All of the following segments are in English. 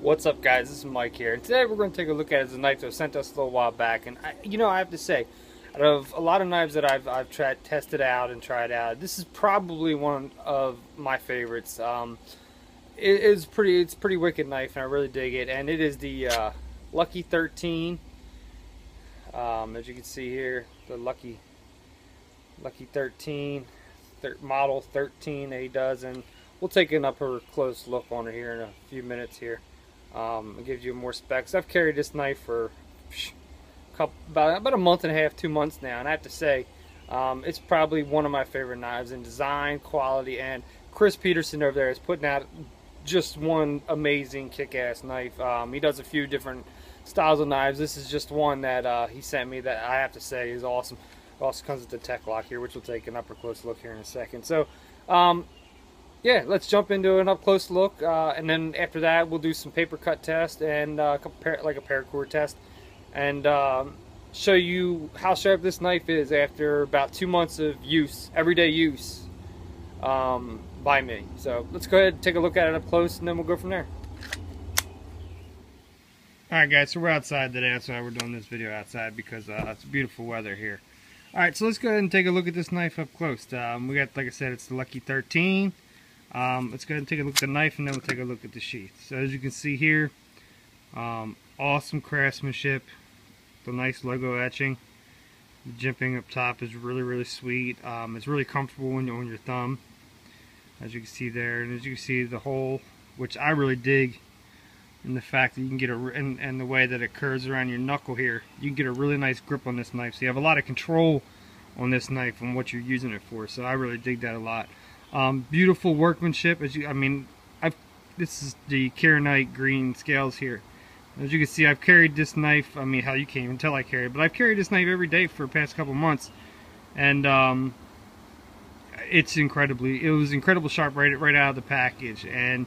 What's up, guys? This is Mike here, and today we're going to take a look at a knife that was sent to us a little while back. And I have to say, out of a lot of knives that I've tested out and tried out, this is probably one of my favorites. It's pretty wicked knife, and I really dig it. And it is the Lucky 13. As you can see here, the Lucky 13 model 13 A dozen. We'll take an upper close look on it here in a few minutes here. It gives you more specs. I've carried this knife for about a month and a half, 2 months now, and I have to say, it's probably one of my favorite knives in design, quality, and Chris Peterson over there is putting out just one amazing kick-ass knife. He does a few different styles of knives. This is just one that he sent me that I have to say is awesome. It also comes with the tech lock here, which we'll take an upper close look here in a second. So, yeah, let's jump into an up close look, and then after that we'll do some paper cut test and like a paracord test, and show you how sharp this knife is after about 2 months of use, everyday use, by me. So let's go ahead and take a look at it up close, and then we'll go from there. Alright guys, so we're outside today. That's why we're doing this video outside, because it's beautiful weather here. Alright, so let's go ahead and take a look at this knife up close. We got, like I said, it's the Lucky 13. Let's go ahead and take a look at the knife, and then we'll take a look at the sheath. So as you can see here, awesome craftsmanship, the nice logo etching. The jimping up top is really sweet. It's really comfortable when you're on your thumb, as you can see there, and as you can see the hole, which I really dig, in the fact that you can get and the way that it curves around your knuckle here, you can get a really nice grip on this knife. So you have a lot of control on this knife and what you're using it for. So I really dig that a lot. Beautiful workmanship. This is the Kyanite green scales here. As you can see, I've carried this knife. I mean, you can't even tell I carry it, but I've carried this knife every day for the past couple months, and it was incredibly sharp right out of the package. And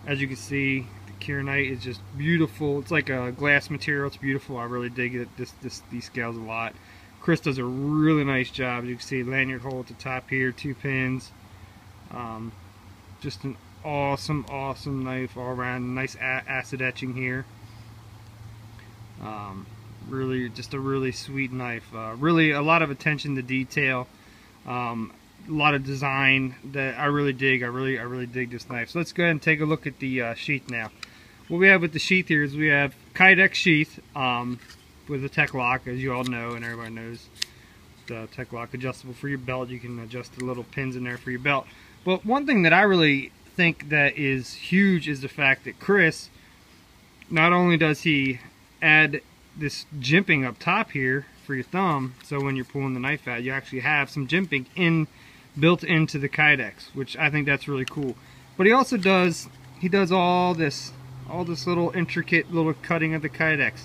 as you can see, the Kyanite is just beautiful. It's like a glass material. It's beautiful. I really dig it. These scales a lot. Chris does a really nice job. As you can see, lanyard hole at the top here, 2 pins. Just an awesome knife all around. Nice acid etching here. Really, just a really sweet knife. Really a lot of attention to detail. A lot of design that I really dig. I really dig this knife. So let's go ahead and take a look at the sheath now. What we have with the sheath here is we have Kydex sheath with a tech lock, as you all know and everybody knows. The tech lock adjustable for your belt. You can adjust the little pins in there for your belt. But one thing that I really think that is huge is the fact that Chris, not only does he add this jimping up top here for your thumb, so when you're pulling the knife out, you actually have some jimping built into the Kydex, which I think that's really cool. But he also does all this little intricate little cutting of the Kydex.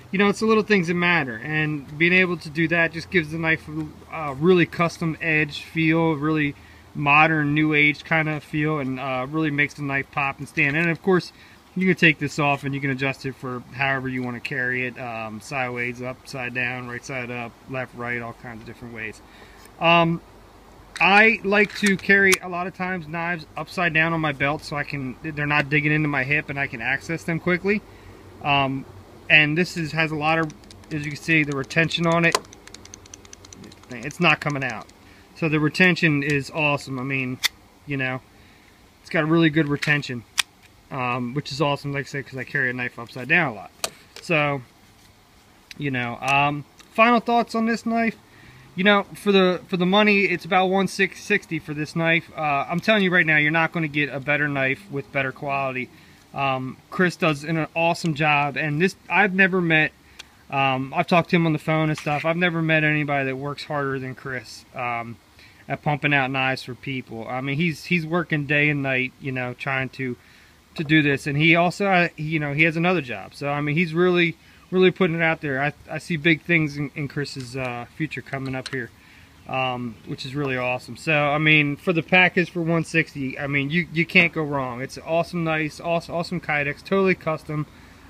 You know, it's the little things that matter, and being able to do that just gives the knife a really custom edge feel, really modern, new age kind of feel, and really makes the knife pop and stand. And of course, you can take this off and you can adjust it for however you want to carry it, sideways, upside down, right side up, left, right, all kinds of different ways. I like to carry a lot of times knives upside down on my belt, so they're not digging into my hip and I can access them quickly. And this has a lot of, as you can see, the retention on it. It's not coming out. So the retention is awesome. I mean, you know, it's got a really good retention, which is awesome, like I said, because I carry a knife upside down a lot. So, you know, final thoughts on this knife. You know, for the money, it's about $160 for this knife. I'm telling you right now, you're not going to get a better knife with better quality. Chris does an awesome job, and I've never met. I've talked to him on the phone and stuff. I've never met anybody that works harder than Chris at pumping out knives for people. I mean, he's working day and night, you know, trying to do this, and he also, you know, he has another job. So I mean, he's really putting it out there. I see big things in Chris's future coming up here, which is really awesome. So I mean, for the package for $160, I mean, you can't go wrong. It's awesome, nice, awesome Kydex, totally custom.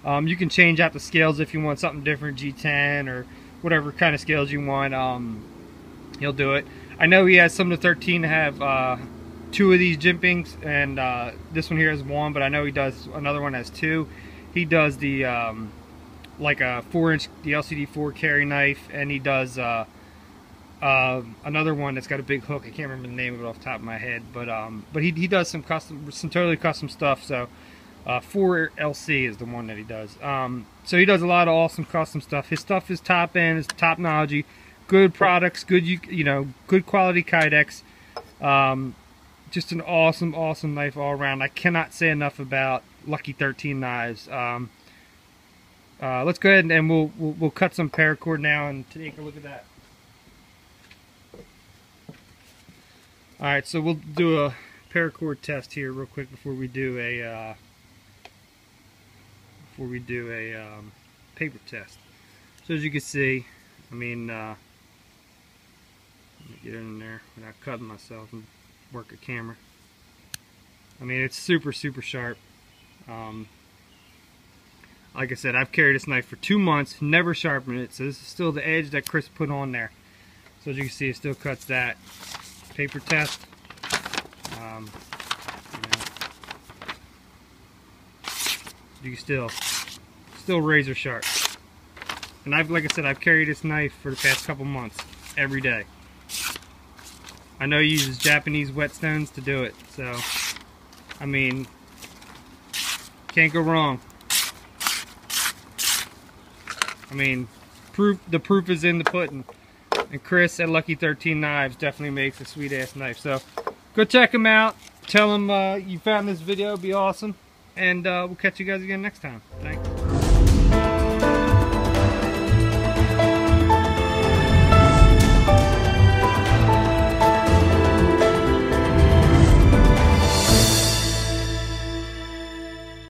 You can change out the scales if you want something different, G10 or whatever kind of scales you want. He'll do it. I know he has some of the 13 that have 2 of these jimpings, and this one here has 1, but I know he does another one has 2. He does the like a 4-inch, the LCD 4 carry knife, and he does another one that's got a big hook. I can't remember the name of it off the top of my head, but he does some totally custom stuff. So 4LC is the one that he does. So he does a lot of awesome custom stuff. His stuff is top end, is top notchy, good products, good good quality kydex. Just an awesome knife all around. I cannot say enough about Lucky 13 knives. Let's go ahead and we'll cut some paracord now and take a look at that. Alright, so we'll do a paracord test here real quick before we do a paper test. So as you can see, I mean, let me get in there without cutting myself and work a camera. I mean, it's super sharp. Like I said, I've carried this knife for 2 months, never sharpened it, so this is still the edge that Chris put on there. So as you can see, it still cuts that. Paper test. You can still razor sharp. And like I said, I've carried this knife for the past couple months, every day. I know he uses Japanese whetstones to do it, so I mean, can't go wrong. I mean, the proof is in the pudding. And Chris at Lucky 13 Knives definitely makes a sweet ass knife. So go check him out. Tell him you found this video. It'd be awesome. And we'll catch you guys again next time. Thanks.